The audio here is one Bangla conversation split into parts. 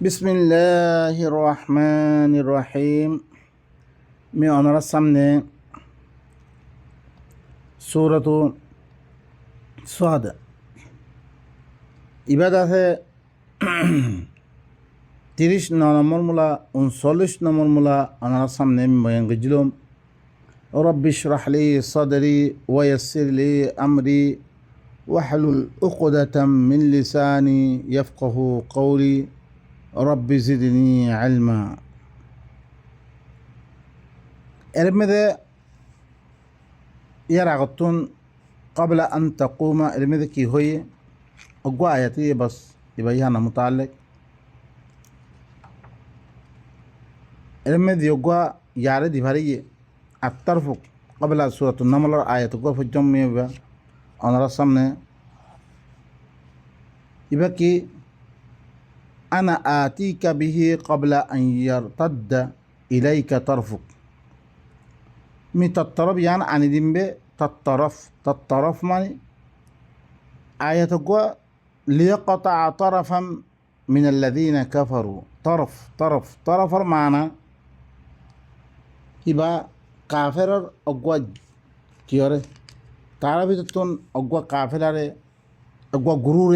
বিসমিল্লাহির রহমানির রহিম। আমি ওনার সামনে সূরাতু সাদ ইবাদাতে 39 নম্বর মূলা 39 নম্বর মূলা ওনার সামনে আমি বয়ান করছিলাম। রব্বি ইশরাহ লি সাদরি ওয়া ইয়াসসির লি আমরি ওয়াহলুল উকদাতাম মিন লিসানি ইয়াফকাহু কওলি রব্বি জিদনি ইলমা। এর মধ্যে ইয়ার আগতুন قبل أن تقوم এর মধ্যে কি হয়ে অজ্ঞা আয়াতি বাস এবার ইহানা মুতাল্লিক এর মধ্যে অজ্ঞা ইয়ারে দিভারিয়ে আত্তারফুক قبل سورة النمل আয়াত অজ্ঞা ফজম মেবা ওনার সামনে এবার কি أنا آتيك به قبل أن يرتد إليك طرفك من الطرف يعني عن دمبه تطرف ماني آية قوى ليقطع طرفا من الذين كفروا طرف معنى يبقى كافر أقوى كيوري تعرفي تتون أقوى كافر أقوى غرور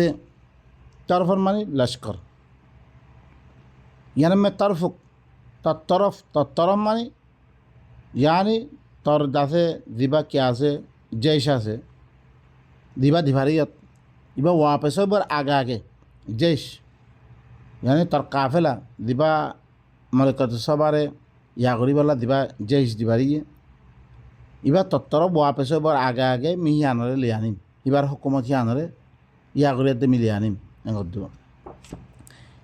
طرف ماني لشكر يعني में तरफुक तत्तरफ मानी यानी तर दासे दिबा क्या से जैसा से दिबा दिभारियत इबा वापस बर आगे जैश यानी तर काफिला दिबा मलकत सबारे यागरी वाला दिबा जैश दिभारिये इबा तत्तरफ वापस बर आगे मिहियानरे लियानिम इबार हुकुमत यानरे यागरियत मिलियानिम एंगदु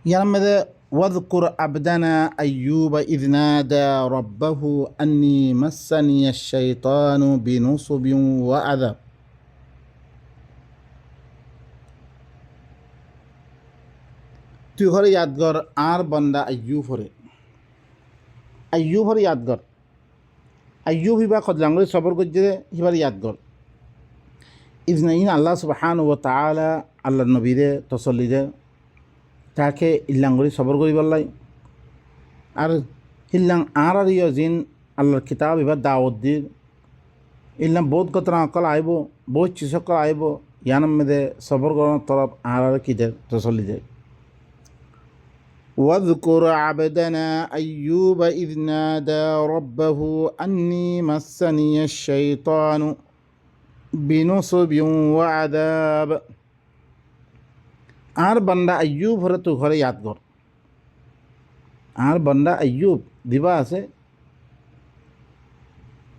यानी में واذكر عبدنا أيوب إذ نادى ربه أني مسني الشيطان بنصب وعذاب তুই হরে ইয়াদগর আর বন্দা আইয়ুব হরে ইয়াদগর আইয়ুব হিবা খদলাঙ্গরি সবর গজ্জে হিবার ইয়াদগর ইজনাইন আল্লাহ সুবহানাহু ওয়া তাআলা আল্লাহ নবীরে তসল্লিদে তাকে ইল্লাঙ্গরি সবর করি বললাই আর হিল্লাং আর ইয় জিন আল্লাহর কিতাব এবার দাওয়াত দির ইল্লাম বহুত কথা অকল আইব বহুত চিসকল আইব ইয়ানাম মেদে সবর করার তরফ আর কিদের তসল্লিদের واذكر عبدنا أيوب إذ نادى ربه أني مسني الشيطان بنصب وعذاب আর বান্দা আইয়ুব হরে তো ঘরে ইয়াদ কর আর বান্দা আইয়ুব দিবা আছে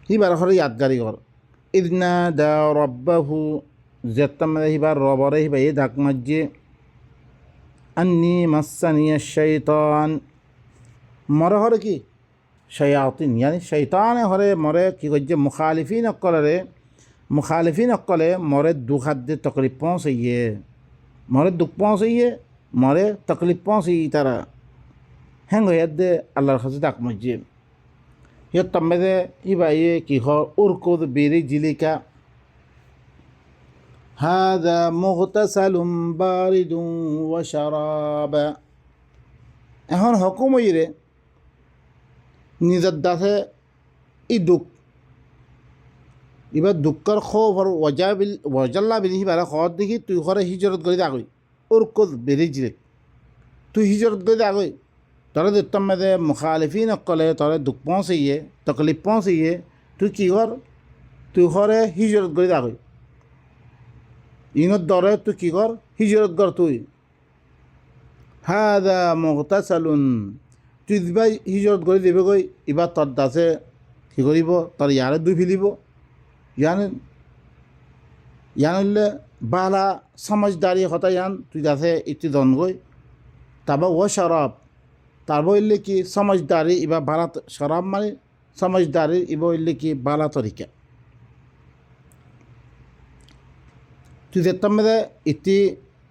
হিবার ঘরে ইয়াদগারি কর ইদনা দা রব্বাহু যেতাম হিবার রবরে হিবা এ ডাক মাজ্জে আন্নি মাসানিয়া শৈতান মরে হরে কি শয়াতিন ইয়ানি শৈতানে হরে মরে কি করছে মুখালিফিন অকলে মরে দুখাদ্যে তকলিফ পৌঁছইয়ে মরে দুঃখ পৌঁছইয়ে মরে তকলিফ পৌঁছই তারা হ্যাং হয়ে আল্লাহর কাছে ডাক মজ্জে হিয় তম্মেদে ইবা ইয়ে কি হ উরকুদ বিরি জিলিকা হাদা মুগতাসালুম বারিদুন ওয়া শারাবা এখন হুকুম হইরে নিজের দাসে ই দুঃখ এবার দুঃখর খোফ আর ওয়াজাল্লা বিলি হিবারে খত দেখি তুই ঘরে হিজরত করে আগই ওর কোদ বেড়ে জিলে তুই হিজরত করে আগই তরে দেখতাম মেদে মুখালিফিন অকলে তরে দুঃখ পৌঁছইয়ে তকলিফ পৌঁছইয়ে তুই কি কর তুই ঘরে হিজরত করে আগই ইনত দরে তুই কি কর হিজরত কর তুই হাদা মুগতাসালুন তুই দিবা হিজরত করে দেবে গই এবার তোর দাসে কি করিব তোর ইয়ারে দুই ফেলিব ইয়ানলে বালা সমঝদারি হতা ইয়ান তুই দাসে ইতি দন গই তারপর ও শরাব তারপর ইল্লে কি সমঝদারি ইবা বালা শরাব মানে সমঝদারি ইবা ইল্লে কি বালা তরিকা তুই দেখতাম মেদে ইতি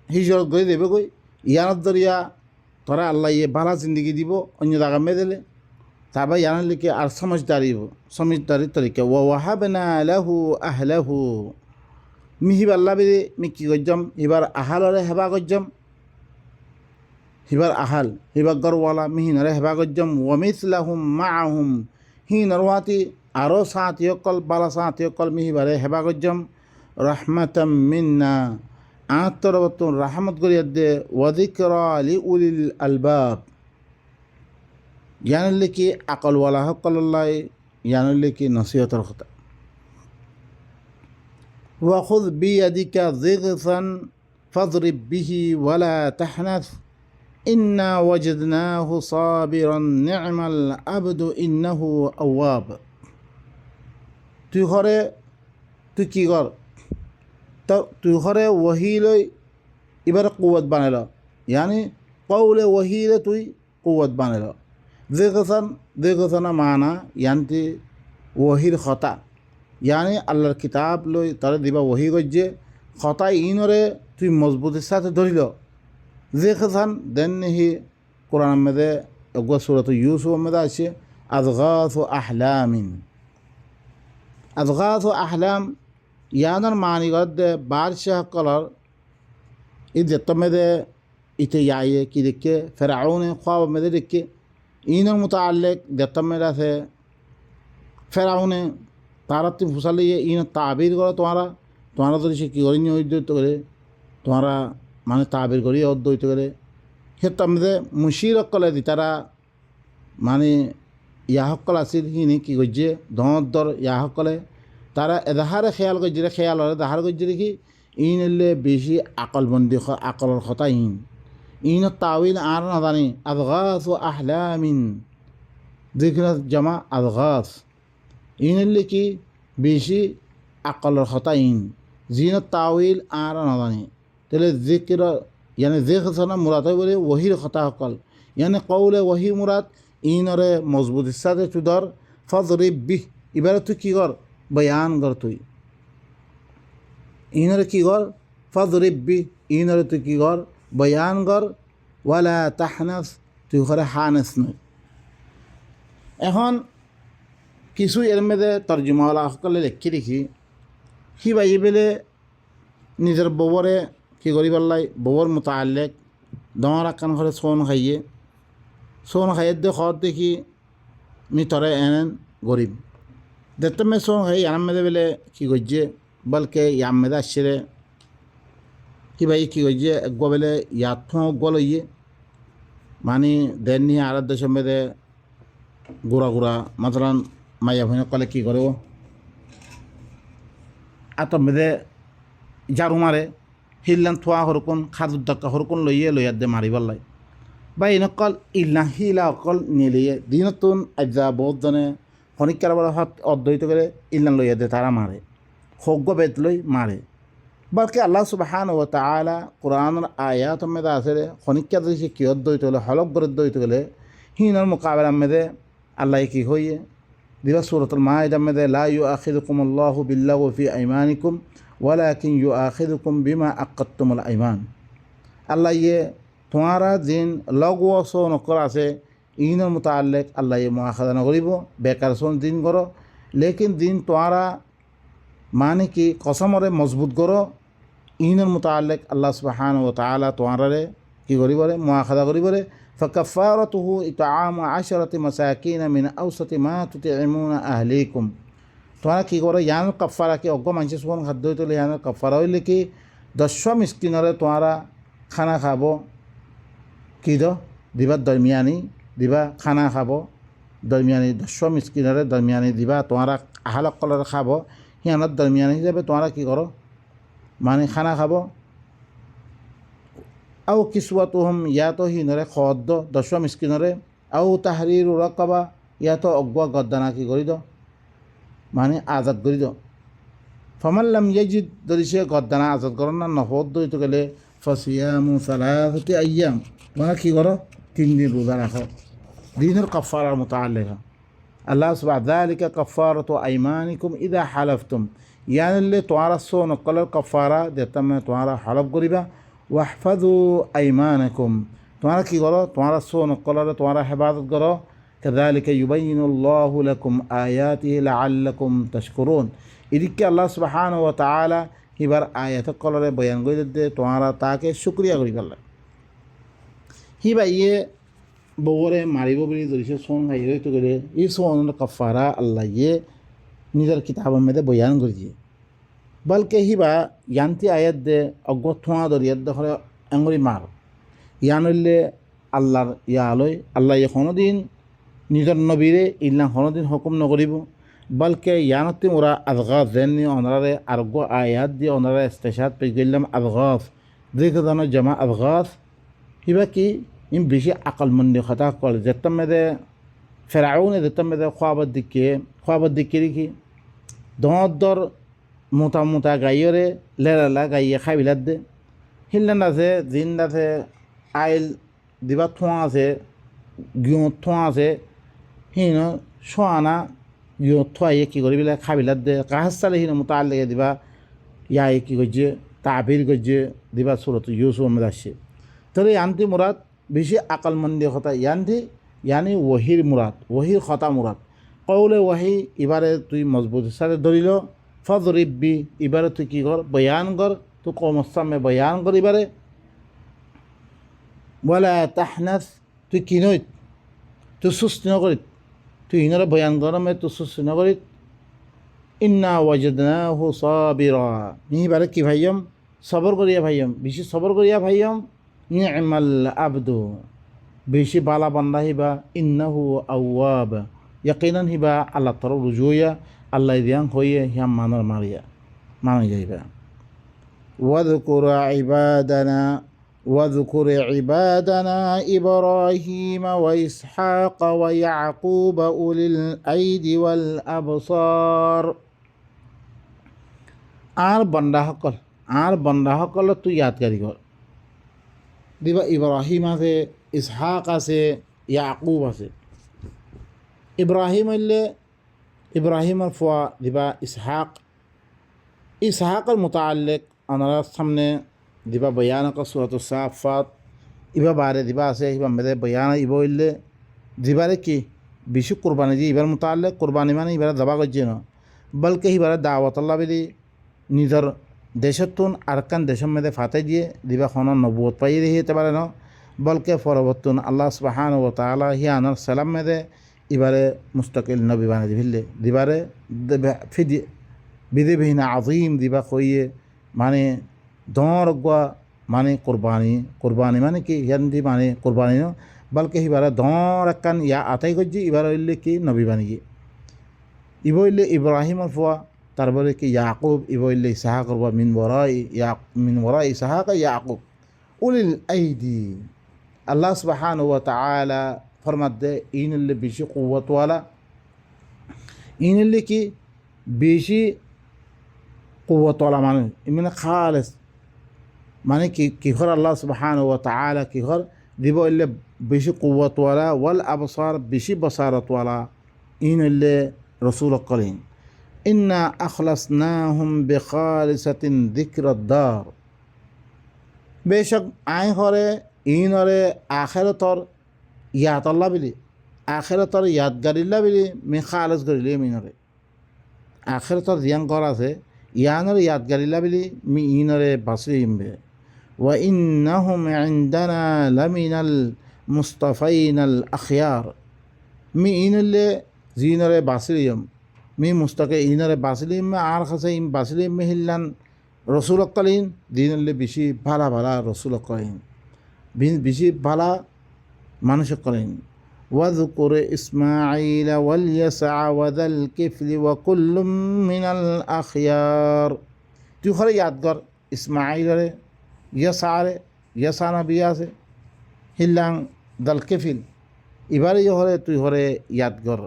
হিজরত গই দেবে গই ইয়ানত দরিয়া তোরা আল্লাহ ইয়ে বালা জিন্দগি দিব অন্য জায়গা মেদেলে তারপর ইয়ানলে কি আর সমঝদারি তরিকা ও ওয়াহাবনা লাহু আহলাহু মিহিব আল্লাহ বেদে মি কি গজ্জম এবার আহালরে হেবা গজ্জম হিবার আহাল হিবার গরওয়ালা মিহিনরে হেবা গজ্জম ওয়ামিসলাহুম মাআহুম হিনরওয়াতি আরও সাঁতিয়কল বালা সাঁতিয়কল মিহিবারে হেবা গজ্জম রহমাতাম মিন্না আত্মরবতুন রাহমত গরিয়াদ্দে ওয়াদিকরা লি উলিল আলবাব ইয়ানুল্লি কি আকলওয়ালা হকল্লাই ইয়ানুল্লি কি নসিহতর কথা ওয়াখুদ বিয়াদিকা যিগসান ফাদরিব বিহি ওয়ালা তাহনাস ইন্না ওয়াজদনাহু সাবিরান নি'মাল আবদু ইন্নাহু আওয়াব তুই ঘরে তুই কি কর তো তুই ঘরে ওহিলৈ এবার কুয়াত বানাইল ইয়ানি কৌলে ওহিলে তুই কুয়াত বানাইল যেগসানা মানা ইয়ান্তি ওহির খতা ইয়ানি আল্লাহর কিতাব লই তারে দিবা ওহি গজ্জে খতা ইনরে তুই মজবুতির সাথে ধরিল যেখান দেন নিহি কোরআন মেদে এগুলো সূরাত ইউসুফ মেদে আছে আযগাথু আহলামিন আযগাথু আহলাম ইয়ানার মানি গদ্দে বাদশাহ কলর ইজ্জত মেদে ইতে ইয়ায়ে কি দেখে ফেরাউনে খ্বাব মেদে দেখে ইনর মুতাআল্লিক দেত মেদে আছে ফেরাউনে তারা তুমি ফুসালিয়ে ইন তাবির করো তোমারা যদি সে কী করি অদ্বৈত করে তোমারা মানে তাবির করি অদ্বৈত করে সে তামদে মুশির অকলে দি তারা মানে ইয়াসকল আছিল সিনি কি করছে দর ইয়াসকলে তারা এদাহারে খেয়াল করছে খেয়াল হলে দাহার করছে দেখি ইন এলে বেশি আকলবন্দি আকলের কথা ইন তাউইল আর নাজানি আদগাস ও আহলামিন যেখানে জমা আদগাস ইন এলে কি বেশি আকলের কথা জিন তাউইল আর নাজানি তাহলে জিকির ইয়ানি যেখানে মুরাদ বলে ওহির কথা সকল ইয়ানি কৌলে ওহি মুরাদ ইনরে মজবুত ইচ্ছাতে তুদর ফজরিব বিহ এবারে তুই কী কর বয়ান কর তুই ইনরে কী কর ফজরিব বিহ ইনরে তুই কী কর বয়ান কর ওয়ালা তাহনাস তুই ঘরে হানেস নয় এখন কিছু এর মেয়েদের তর্জমাওয়ালা সকলে লেখি দেখি সি বাইয়ে বেলে নিজের ববরে কী করি পাল্লাই ববর মোতাল্লেক দমার আকান ঘরে সোন খাইয়ে সোন খাইয়ের দে খর দেখি মি তরে এনেন গরিব দেখতে মে সোন খাই আনাম মেদে বেলে কী করছে বলকে ইয়াম মেদে আসছে কি ভাই কী করছে একগো বেলে ইয়াত গো লইয়ে মানে দেন নিয়ে আর দেশের মেদে গুড়া মাতলান মাইয়া ভইনা কলে কী করে ও আতর মেদে ঝাড়ু মারে হিল্লান থোয়া হরকুন খাদুর দক্কা হরকুন লইয়ার দে মারিবার লাই বা ইনকল ইল্লা হিলা অকল নিলিয়ে দিনতুন আজ্জা বহুত জনে শনিকার বড় হাত অদ্বৈত করে ইল্লান লইয়া দে তারা মারে হজ্ঞ বেদ লই মারে বলকে আল্লাহ সুবহানাহু ওয়া তাআলা কোরআনের আয়াত মেদে আছে রে শনিকার দিছে কি অদ্বৈত হলে হলক করে অদ্বৈত গেলে হিনর মোকাবেলা মেদে আল্লাহ কি হইয়ে দিবা সূরাতুল মাইদা মেদে লা ইউআখিযুকুমুল্লাহু বিল্লাগি ফি আইমানিকুম ওয়ালাকিন ইউআখিযুকুম বিমা আক্কাদতুমুল আইমান আল্লাহ ইয়ে তোমারা দিন লগো সো নকর আছে ইনের মোতাল্লেক আল্লাহ ইয়ে মুআখাযা নকরিব বেকার সোন দিন করো লেকিন দিন তোমারা মানে কি কসমরে মজবুত করো ইনের মোতাল্লেক আল্লাহ সুবহানাহু ওয়া তাআলা তোমারে কি করিবরে মুআখাযা করিবরে ফাকাফারাতুহু ইতআমু 10 মাসাকিন মিন আওসাতি মা তুতিমুনা আহলিকুম তোমরা কী করো ইয়ান কফারা কি অজ্ঞ মানুষের সোন খাদ্য হইতে ইয়ানের কফারা হইলে কি 10 মিসকিনরে তোমরা খানা খাব কি দিবা দরমিয়ানি দিবা খানা খাব দরমিয়ানি 10 মিসকিনরে দরমিয়ানি দিবা তোমরা আহালক কলর খাব সিয়ানত দরমিয়ানি হিসাবে তোমরা কি করো মানে খানা খাব আও কিসওয়াতুহুম ইয়াতো হিনরে খদ্দ 10 মিসকিনরে আও তাহরিরু রাকাবা ইয়াতো অজ্ঞ গদ্দানা কি করি মানে আজাদ করি ফমাল্লাম ইয়াজিদ যদি সে গদ্দানা আজাদ করো না নহদ দইত গেলে ফসিয়ামু সালাসাতি আইয়াম তোমরা কী করো 3 দিন রোজা রাখো দিনের কফারার মোতাল্লিকা আল্লাহ সুবহানাহু যালিকা কাফারাতু আইমানিকুম ইদা হালাফতুম ইয়ানলে তোমরা সো নকলের কফারা দেতামে তোমরা হালফ করিবা ওয়াহফাযু আইমানাকুম তোমরা কী করো তোমরা সো নকলের তোমরা হেফাজত করো কাযালিকা ইউবাইয়িনুল্লাহু লাকুম আয়াতিহি লাআল্লাকুম তাশকুরুন এদিকে আল্লাহ সুবহানাহু ওয়া তাআলা এবার আয়াত কলরে বয়ান করে দে তোমরা তাকে শুকরিয়া করি পারলে হিবা ইয়ে বউরে মারিব বুলি ধৰিছে চোন খাই তো গেলে এই চোনৰ কাফাৰা আল্লাহ ইয়ে নিজের কিতাবের মধ্যে বয়ান করে দিয়ে বলকে হিবা ইয়ান্তি আয়াত দে অজ্ঞ থোঁয়া দরিয়াত দেখলে এঙ্গুরি মার ইয়ানলে আল্লাহর ইয়া আলয় আল্লাহ ইয়ে কোনোদিন নিজের নবীরে ইল্লা কোনোদিন হুকুম নকরিব বলকে ইয়ানতি ওরা আদগাফ যেন ওনারে আরোগ্য আয়াত দিয়ে ওনারা ইস্তেশাদ পেশ করলাম আদগাফ যেখানে জমা আদগাফ হিবা কি ইম বেশি আকলমন্দি কথা কল যেতাম মেদে ফেরাউনে যেতাম মেদে খোয়াবার দিকে রেখি দর মোটা গাইয়রে লেরালা গাইয়ে খাবিলাত দে হিল্লান আছে জিন আছে আইল দিবা থোঁয়া আছে গিয়ত থোঁয়া আছে হিন সোয়ানা গিয়ত থোয়াইয়ে কী করি পেলাই খাবিলাত দে কাহাজ চালে হিন মোটা লেগে দিবা ইয়াই কী করছে তাবির করছে দিবা সুরত ইউসুফ মধ্যে আসছে তাহলে ইয়ান্তি মুরাদ বেশি আকলমন্দি কথা ইয়ানি ওহির মুরাদ ওহির কথা মুরাদ কৌলে ওয়াহি এবারে তুই মজবুত সাথে ধরিল ফজরিবি এবারে তুই কী কর বয়ান কর তুই কমসামে বয়ান কর এবারে বলে তাহনাস তুই কিনইত তুই সুস্থ নকরিত তুই ইনরে বয়ান গরমে তুই সুস্থ নকরিত ইন্না ওয়াজদনাহু সাবিরা এবারে কি ভাইয়ম সবর করিয়া ভাইয়ম বেশি সবর করিয়া ভাইয়ম নি'মাল আবদু বেশি বালা বান্দা হিবা ইন্নাহু আওয়াব ইয়াকিনান হিবা আল্লাহ তরফ রুজুয়া আল্লাহ দিয়াং হইয়ে হিয়াম মানর মানি যাইবা واذكر عبادنا إبراهيم وإسحاق ويعقوب أولي الأيدي والأبصار আর বান্দা সকল তুই ইয়াদগারি কর দিবা ইব্রাহিম আছে ইসহাক আছে ইয়াকুব আছে ইব্রাহিমের ফুয়া দিবা ইসহাকের মোতাল্লিক আনার সামনে দিবা বয়ান সূরাত সাফাত ইবা বারে দিবা আছে ইবা মেদে বয়ান ইবা হইলে দিবারে কি বেশি কোরবানি দিয়ে ইবার মোতাল্লিক কোরবানি মানে ইবারে দাবা করছে না বলকে ইবারে দাওয়াত আল্লাহ বলি নিজের দেশের তুন আরকান দেশের মেদে ফাতে দিয়ে দিবা খন নবুয়ত পাই দিয়ে যেতে পারে না বলকে পরবর্তন আল্লাহ সুবহানাহু ওয়া তাআলা হিয়ানার সালাম মেদে এবারে মুস্তাকিল নবী বানিয়ে দিলে দিবারে বিধিবিহীন আজিম দিবা কইয়ে মানে দর গোয়া মানে কোরবানি মানে কি হিয়ান্দি মানে কোরবানি ন বলকে হিবারে দর একান ইয়া আতাই করছি এবার হইলে কি নবী বানিয়ে ইব হইলে ইব্রাহিমের ফুয়া তারপরে কি ইয়াকুব ইব হইলে ইসাহা করবা মিন ওরাই ইসাহাক ইয়াকুব উলিল আইদি আল্লাহ সুবহানাহু ওয়া তাআলা ফরমাত দে ইনলে বেশি কুওয়াতওয়ালা ইনলে কি বেশি কুওয়াতওয়ালা মানে খালেস মানে কি ঘর আল্লাহ সুবহানাহু ওয়া তাআলা কি ঘর দিব ইল্লে বেশি কুওয়াতওয়ালা ওয়াল আবসার বেশি বসারতওয়ালা ইনলে রসুল করিম ইন্না আখলাসনাহুম বিখালিসাতিন যিকরাদ্দার বেশক আই হরে ইনরে আখিরাতর ইয়াত আল্লাহ বিলি আখিরাতর ইয়াদগারিল্লা বিলি মি খালেস গরিলে মিনরে আখিরাতর জিয়াং ঘর আছে ইয়ানরে ইয়াদগারিল্লা বিলি মি ইনরে বাসরি ইমবে ওয়া ইন্নাহুম ইনদানা লামিনাল মুস্তাফাইনাল আখিয়ার মি ইনলে জিনরে বাসরিয়ম মি মুস্তাকে ইনরে বাসলিম আর খাসে ইম বাসলিম মিহিল্লান রসুল কালীন দিনলে বেশি ভালা রসুল কালীন বেশি ভালা মানুষ করেন ওয়াযকুর ইসমাঈল ওয়াল ইয়াসআ ওয়াযাল কিফলি ওয়া কুল্লুম মিনাল আখিয়ার তুই ঘরে ইয়াদ কর ইসমাঈলরে ইয়াসা নবী আছে হিল্লাং দাল কিফিল এবারে হরে তুই হরে ইয়াদ কর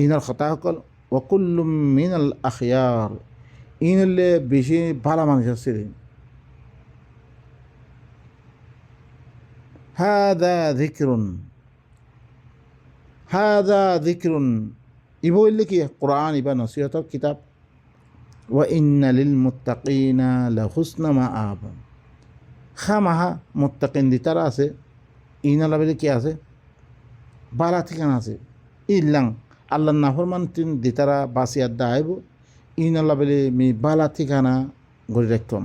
ইনার কথা সকল ওয়া কুল্লুম মিনাল আখিয়ার ইনলে বেশি ভালো মানুষ ছিলেন হাদা যিকরুন ইবো হইলে কি কোরআন ইবা নসিহতর কিতাব ওয়া ইন্না লিল মুত্তাকিনা লাহুসনা মাআব খামাহা মুত্তাকিন দিতারা আছে ইনালা বলে কি আছে বালা ঠিকানা আছে ইল্লাং আল্লাহর নাফরমান তিন দিতারা বাসিয়াত দাইব ইনালা বলে মি বালা ঠিকানা গড়ে রাখতাম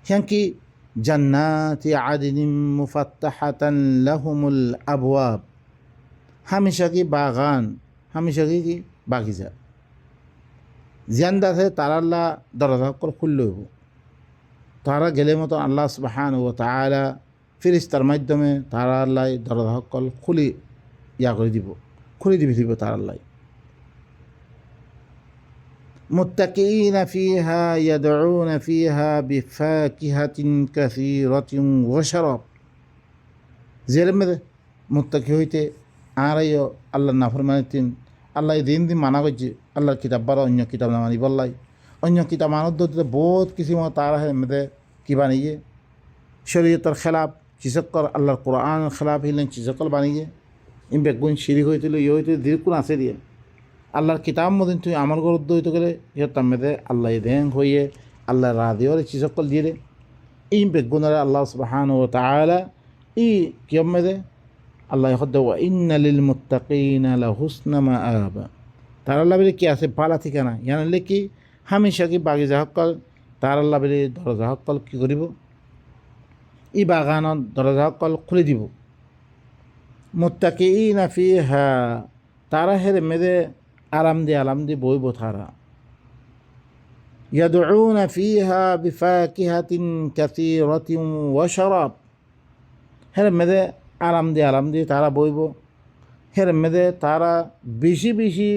হ্যাঁ কি জান্নাতি আদিনিম মুফাত্তাহাতান লাহুমুল আবওয়াব, হামেশা কি বাগান, হামেশা কি বাগিচা, জিয়ান্দাতে তারাল্লা দরজা সকল খুলল হইব। তারা গেলে মতো আল্লাহ সুবহানাহু ওয়া তাআলা ফেরেশতার মাধ্যমে তারা আল্লাহ দরজা সকল খুলি করে দিব, খুলে দিব তারা আল্লাহ। মুত্তাকিইনা ফিহা ইয়াদউনা ফিহা বিফাকিহাতিন কাসীরাতিন ওয়া শারাব, জেলমে মুত্তাকি হইতে আরাইও আল্লাহ নাফরমানিতিন আল্লাহ দিন দিন মানা করছে আল্লাহর কিতাব বারা অন্য কিতাব না মানি বললাই, অন্য কিতাব মানত দিতে বহুত কিছু মতো তারা হেমদে কি বানিয়ে শরীয়তের খেলাফ চিসকল, আল্লাহর কোরআন খেলাফ হইলেন চিসকল বানিয়ে ইম বেগুন শিরিক হইছিল ইয়ে হইতে দীর্ঘ আছে দিয়ে আল্লাহর কিতাব মদিন তুই আমার গরুদ্ধ হইতে গেলে ইহতার মেদে আল্লাহ দেন হইয়ে আল্লাহ রাধিওর চিসকল দিয়ে ইম বেগুনারে আল্লাহ সুবহানাহু ওয়া তাআলা ই কিয়ম মেদে আল্লাহ হদ্দ ইন্না লিল মুত্তাকিনা লাহুসনা মাআব, তার আল্লাহ বলে কি আছে পালা ঠিকানা, জানলে কি হামেশা কি বাগিচা সকল তার আল্লাহ বলে দরজা সকল কী করিব, ই বাগানত দরজা সকল খুলে দিব। মুত্তাকিইনা ফিহা, তারা হেরে মেদে আরাম দিয়ে বইব তারা। ইয়াদউনা ফিহা বিফাকিহাতিন কাসীরাতিন ওয়া শারাব, হেরে মেদে আরাম দিয়ে তারা বইব, হের মেদে তারা বেশি বেশি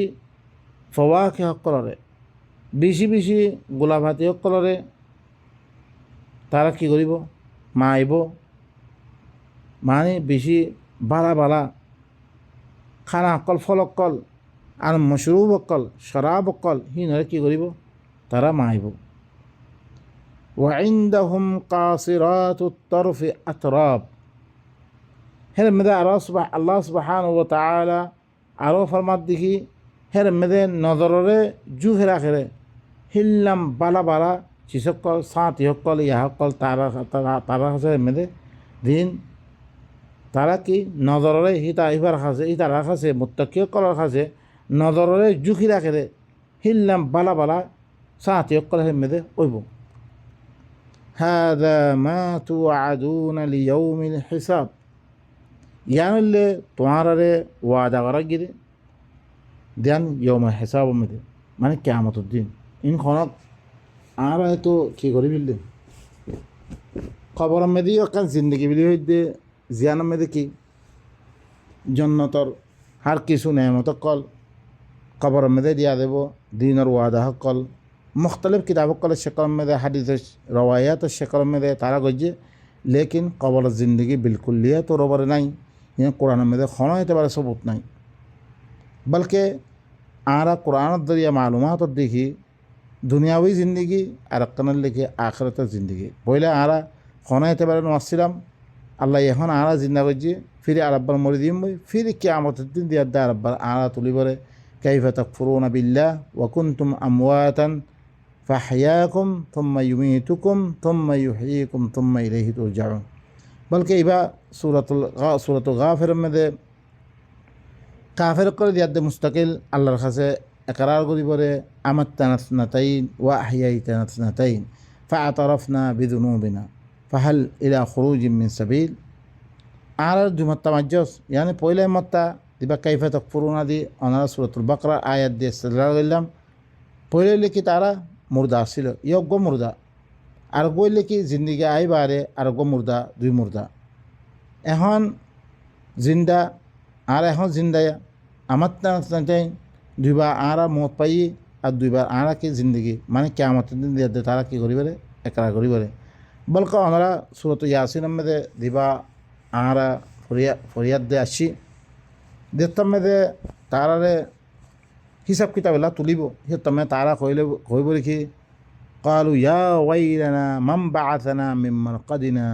ফওয়াকে সকলরে, বেশি গোলাভাতি সকলরে তারা কি করিব মাইব, মানে বেশি বালা খানা অকল ফল অকল আর মশরুব অকল শরাব অকল হিনরে কি করিব তারা মাইব। ওয়া ইনদাহুম কাসিরাতুত তরফি আতরাব, হের মেদে আরো আল্লাহ সুবহানাহু ওয়া তাআলা আরো ফরমাত দেখি হের মেদে নজরে জু হেরা খেরে হিল্লাম বালা চিসকল সাঁতি সকল ইয়া সকল তারা আছে মেদে দিন তারা কি নজরে হিতা ইবার খাসে ইতা রাখাছে মুত্তাকি সকলের খাসে নজরে জুখি রাখে হিল্লাম বালা সাঁতি সকল হের মেদে ওইব। হাযা মা তুআদুনা লিয়াউমিল হিসাব, ইয়ানলে তোমারে ওয়াদা করা গিয়ে দেন ইয়মা হিসাব মেদে মানে কিয়ামতের দিন। ইন খনক আর হয়তো কী করি বিললে খবর মেদি একটা জিন্দগি বিলি হইতে জিয়ান মেদে কি জন্নতর হার কিছু নেমত কল খবর মেদে দিয়া দেব দিনের ওয়াদা কল মুখতলিফ কিতাব কলের শেকল মেদে হাদিসের রওয়ায়াত শেকল মেদে তারা গজ্জে, লেকিন কবরের জিন্দগি বিলকুল লিয়া তো রবরে নাই, কোরআনের মেদে খন হইতে পারে সবুত নাই, বলকে আরা কোরআনের দরিয়া মালুমাতর দেখি দুনিয়াবি জিন্দগি আর একখানের লিখে আখরাতের জিন্দগি বইলে আরা খন হইতে পারে নাসছিলাম আল্লাহ এখন আরা জিন্দা করছি ফিরে আরব্বার মরি দিম বই ফিরে কিয়ামতের দিন দিয়া দা আরব্বার আরা তুলি বলে কাইফা তাকফুরুনা বিল্লাহ ওয়া কুনতুম আমওয়াতান ফাহইয়াকুম থুম্মা ইউমীতুকুম থুম্মা ইউহয়িকুম থুম্মা ইলাইহি তুরজাউন। বলকে এবার সূরাতুল গাফির মধ্যে কাফের করে দিয়াতে মুস্তাকিল আল্লাহর কাছে একরার করি পরে আমাত্তানা স্নাতাইন ওয়া আহইয়াইতানা স্নাতাইন ফাআতারাফনা বিযুনুবিনা ফাহাল ইলা খুরুজিম মিন সাবিল। আর জুমাত্তা মাজস ইয়ানি পয়লা মত্তা দিবা কাইফা তাকফুরুনা দি অনারা সূরাতুল বাকরা আয়াত দিয়ে ইস্তেদলাল করলাম। পয়লা লিখি তারা মুর্দা ছিল ইয়জ্ঞ মুর্দা, আর গই লিখি জিন্দিগি আইবারে আর গো মুর্দা দুই মুর্দা এখন জিন্দা আর এখন জিন্দায়া আমার তাই দুইবার আরা মত পাই আর দুইবার আরা কি জিন্দগি মানে কিয়ামতের দিন দিয়ে তারা কি করিবারে একরা করিবারে। বলকে ওনারা সূরাত ইয়াসিন মধ্যে দিবা আরা ফরিয়াদ দিয়ে আসি দেখতাম মেদে তারারে হিসাব কিতাবেলা তুলিব হিতামে তারা কইব লিখি কালু ইয়া ওয়াইলানা মান বাআসানা মিন মারকাদিনা,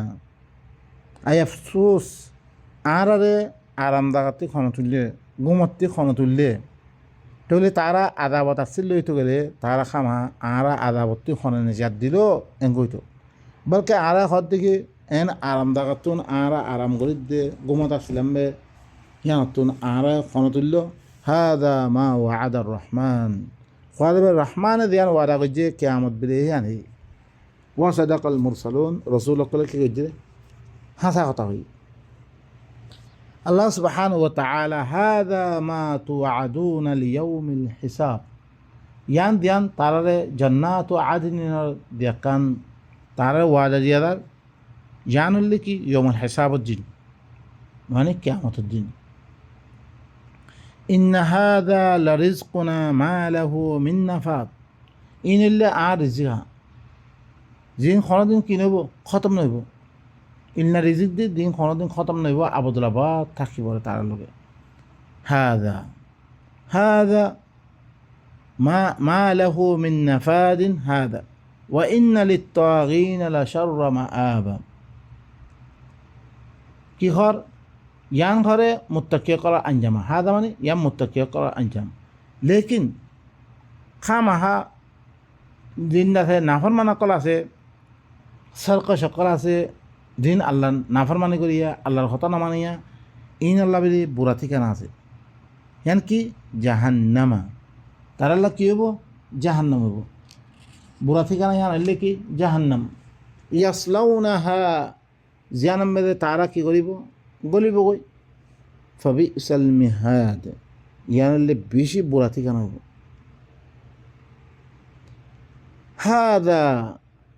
আই আফসোস আরারে আরামদাগাতে খন তুললে ঘুমত্তি খন তুললে তাহলে তারা আদাবত আসছিল হইতে গেলে তারা খামা আরা আদাবত্তি খনে নিজাত দিল এঙ্গইতো বলকে আরা হর দেখি এন আরামদাগাতুন আরা আরাম করি দে ঘুমত আসছিলাম বে হিয়াতুন আরা খন তুলল হাদা মা ওয়াদার রহমান, ওয়াদার রহমানে দিয়ান ওয়াদা করছে কিয়ামত বিলে আনি ওয়া সাদাকাল মুরসালুন রসুল সকলে কি করছে হাসা কথা হই আল্লাহ সুবহানাহু ওয়া তাআলা হাযা মা তুআদুনা লিয়াউমিল হিসাব ইয়ান দিয়ান তারারে জান্নাত ও আদনির দিয়াকান তারারে ওয়াদা দিয়াদার ইয়ানুল্লি কি ইয়াউমুল হিসাবুদ দিন মানে কিয়ামতুদ দিন ইন্না হাযা লারিজকুনা মা লাহু মিন নাফাদ ইনিল্লে আর রিজিকা দিন কোনোদিন কি নইব খতম নইব ইন্না রিজিক দি দিন কোনোদিন খতম নইব আবদুল্লাবাদ থাকিব তার লগে হাযা হাযা মা লাহু মিন নাফাদিন হাযা ওয়া ইন্না লিত-তাগীনা লাশাররা মাআবা কি ঘর ইয়ান ঘরে মুত্তাকি করা আঞ্জাম হাযা মানে ইয়ান মুত্তাকি করা আঞ্জাম লেকিন খামাহা দিন আছে নাফরমানা কল আছে সরক সকল আছে দিন আল্লাহ নাফরমানি করিয়া আল্লাহর কথা না মানিয়া ইন আল্লাহ বলি বুড়া ঠিকানা আছে ইয়ান কি জাহান্নামা তার আল্লাহ কী হইব জাহান্নাম হইব বুড়া ঠিকানা ইয়ান হইলে কি জাহান্নাম ইয়াসলাউনাহা জাহান্নাম মেদে তারা কি করিব বলিব কই ফাবিসাল মিহাদ ইয়ান হইলে বেশি বুড়া ঠিকানা হইব হাদা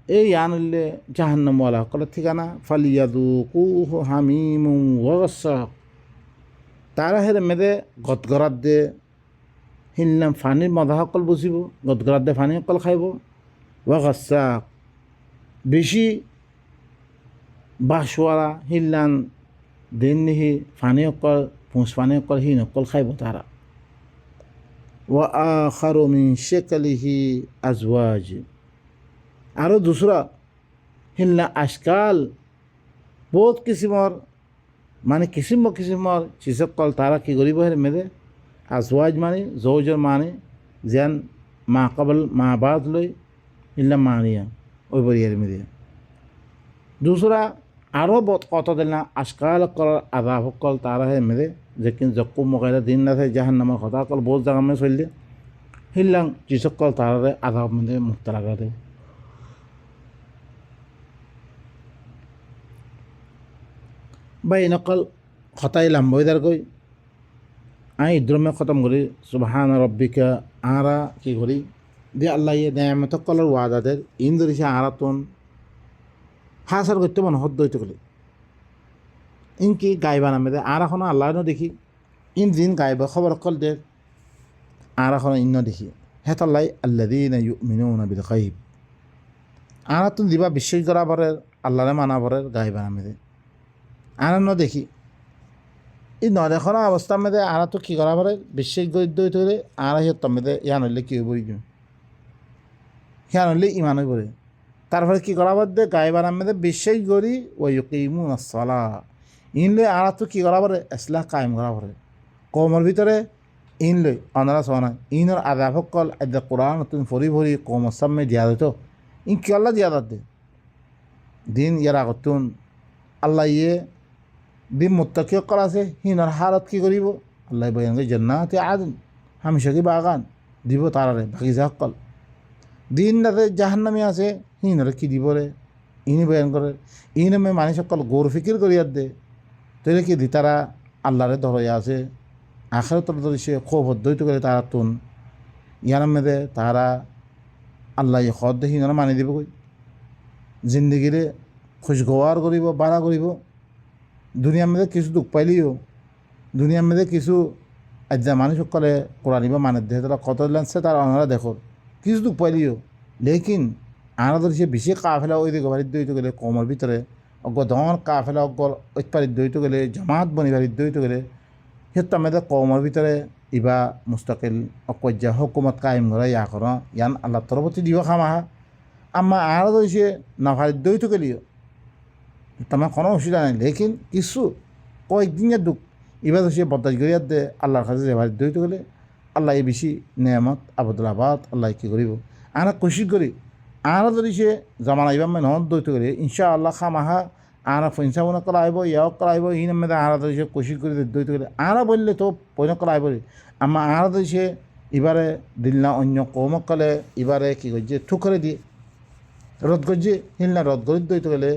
এই আনলে জাহান্নামওয়ালা কলে ঠিকানা ফালিয়াদুকুহু হামিমুন ওয়া গাসসাক তারা হেরে মেদে গদগরাত দে হিললাম ফানির মজা সকল বুঝিব গদগরাত দে ফানি সকল খাইব ওয়া গাসসাক বেশি বাসওয়ালা হিললান দিন নিহি ফানি সকল পুঁচ ফানি সকল হিন সকল খাইব তারা ওয়া আখারু মিন শাকলিহি আজওয়াজ আরও দুসরা হিলনা আজকাল বহুত কিসিমর মানে কিসিমর চিসকল তারা কি করিব হের মেদে আজওয়াজ মানে জৌজর মানে যেন মা কাবল মা বাদ লই হিলনা মানিয়া ওই বরিয়ার মেদে দুসরা আরও কত দিন না আজকাল কল আদাব কল তারা হে মেদে যে কিন্তু জক্কু মকাইলে দিন না থাকে জাহান্নামের কথা কল বহুত জায়গা মে চললে হিললাম চিসকল তারারে আদাব মেদে মুক্ত লাগাতে বা এনেকল খতাই লাম্বইদার কই আই ইদ্রমে খতম করি সুবহান রব্বিকা আরা কি করি দিয়ে আল্লাহ ইয়ে নেয়ামত কলর ওয়াদাদের ইন ধরিছে আরাতন হাসার করতে মনে হদ্দ হইতে গেলে ইনকি গাইবা নামে দে আর এখনো আল্লাহ দেখি ইন দিন গাইবা খবর কল দে আর এখনো ইন্ন দেখি হেতাল্লাই আল্লাযীনা ইউমিনুনা বিল গায়ব আরাতন দিবা বিশ্বাস করা পরে আল্লাহরে মানা পরে গাইবা নামে দে আনন্দ দেখি এই নদেখনা অবস্থার মেয়েদে আরা তো কী করা পারে বিশ্বাস গদ্য হইতে হলে আর সিহঁতৰ মেয়েদে ইয়ান হইলে কী হইব সিয়ান হইলে ইমান হইব তারপরে কী করা পারে গায়ে বানার মেয়েদে বিশ্বাস করি ওই ইউকিমুন আস-সালাহ ইনলে আরা তো কী করা পারে ইসলাহ কায়েম করা পারে কৌমর ভিতরে ইন লই অনারা সোনা ইনর আদাভকল এদে কোরআন তুমি ফরি ফরি কৌমর সামনে দিয়া দিত ইন কি আল্লাহ দিয়া দে দিন ইয়ার আগতুন আল্লাহ ইয়ে দিন মুত্তাকি কল আছে হিনর হালত কি করিব আল্লাহ বয়ান করে জান্নাতে আদন হামেশা বাগান দিব তারারে বাগিচা সকল দিন রাতে জাহান্নামে আছে হিনরে কি দিব রে ইনি বয়ান করে ইনমে মানুষ সকল গৌর ফিকির করিয়ার দে তৈরি কি দি তারা আল্লাহরে ধরে আছে আখেরাতের ধরিছে খুব হদ্দইত করে তারা তুন ইয়ার মেদে তারা আল্লাহ খদ দে হিনরে মানি দিব কই জিন্দগিরে খুশগোয়ার করিব বাড়া করিব দুনিয়ার মধ্যে কিছু দুঃখ পাইলিও দুনিয়ার মধ্যে কিছু আজ্ঞা মানুষ সকলে কোরআনিবা মানে দেহে তারা কত লাগছে তার অনারা দেখো কিছু দুঃখ পাইলিও লেকিন আনাদের সে বেশি কাফেলা ওই দিকে বাড়ির দইতে গেলে কমর ভিতরে অজ্ঞ ধন কাফেলা অজ্ঞ ঐতপারিত দইতে গেলে জামাত বনি বাড়ির দইতে গেলে সিহঁতৰ মেদে কমর ভিতরে ইবা মুস্তাকিল অকজ্জা হুকুমত কায়েম করা ইয়া করা ইয়ান আল্লাহ তরফতি দিব খামাহা আম্মা আনাদের সে নাফারিত দইতে গেলিও তোমার কোনো অসুবিধা নেই লেকিন কিছু কয়েকদিনের দুঃখ এবার সে বদাস গরিয়ার দে আল্লাহর কাছে যে বাড়ির দইতে গেলে আল্লাহ এই বেশি নেয়ামত আবদুল্লাবাদ আল্লাহ কী করিব আনা কোশিশ করি আনা যদি সে জামানা ইবাম নহন দইতে গেলে ইনশা আল্লাহ খামাহা আনা ফিনসাবনা করা আইব ইয়াও করা আইব ই নামে আনা যদি সে কোশিশ করি দইতে গেলে আনা বললে তো পৈন করা আইব আমার আনা যদি সে এবারে দিল না অন্য কৌমক কলে এবারে কী করছে ঠুকরে দিয়ে রদ গজি হিলনা রদ গরিত দইতে গেলে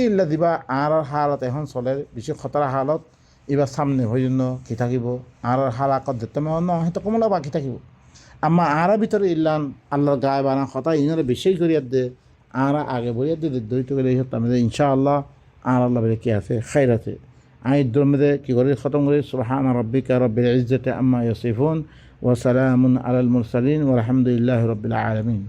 ইল্লা দিবা আর হালত এখন চলে বেশি খতরা হালত এবার সামনে হয়ে জন্য কি থাকিব আর হালাকত দেখতে ন হয়তো কমলা বাকি থাকিব আম্মা আরা ভিতরে ইল্লান আল্লাহর গায়ে বানা কথা ইনারা বেশি করিয়ার দে আরা আগে বইয়ার দে দইতে গেলে আমাদের ইনশাআল্লাহ আর আল্লাহ বলে কি আছে খাইর আছে আমি ইদ্দুর মধ্যে কী করি খতম করি সুবহান রাব্বিকা রব্বিল ইজ্জাতি আম্মা ইয়াসিফুন ওয়া সালামুন আলাল মুরসালিন ওয়া আলহামদুলিল্লাহি রাব্বিল আলামিন।